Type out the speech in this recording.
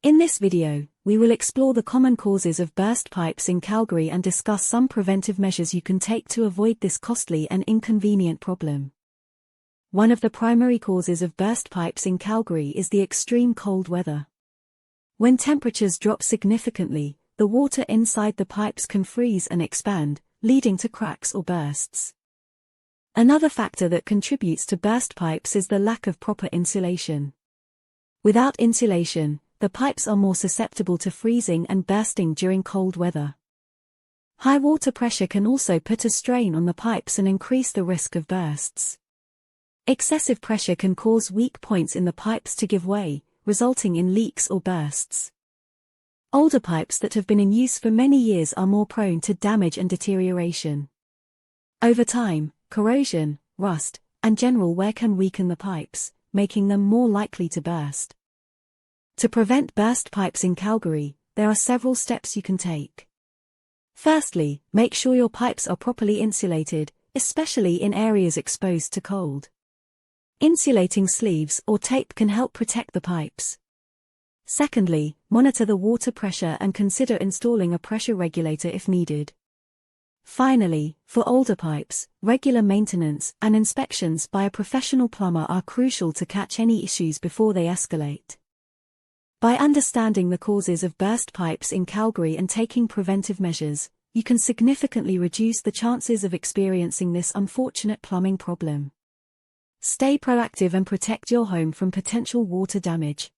In this video, we will explore the common causes of burst pipes in Calgary and discuss some preventive measures you can take to avoid this costly and inconvenient problem. One of the primary causes of burst pipes in Calgary is the extreme cold weather. When temperatures drop significantly, the water inside the pipes can freeze and expand, leading to cracks or bursts. Another factor that contributes to burst pipes is the lack of proper insulation. Without insulation, the pipes are more susceptible to freezing and bursting during cold weather. High water pressure can also put a strain on the pipes and increase the risk of bursts. Excessive pressure can cause weak points in the pipes to give way, resulting in leaks or bursts. Older pipes that have been in use for many years are more prone to damage and deterioration. Over time, corrosion, rust, and general wear can weaken the pipes, making them more likely to burst. To prevent burst pipes in Calgary, there are several steps you can take. Firstly, make sure your pipes are properly insulated, especially in areas exposed to cold. Insulating sleeves or tape can help protect the pipes. Secondly, monitor the water pressure and consider installing a pressure regulator if needed. Finally, for older pipes, regular maintenance and inspections by a professional plumber are crucial to catch any issues before they escalate. By understanding the causes of burst pipes in Calgary and taking preventive measures, you can significantly reduce the chances of experiencing this unfortunate plumbing problem. Stay proactive and protect your home from potential water damage.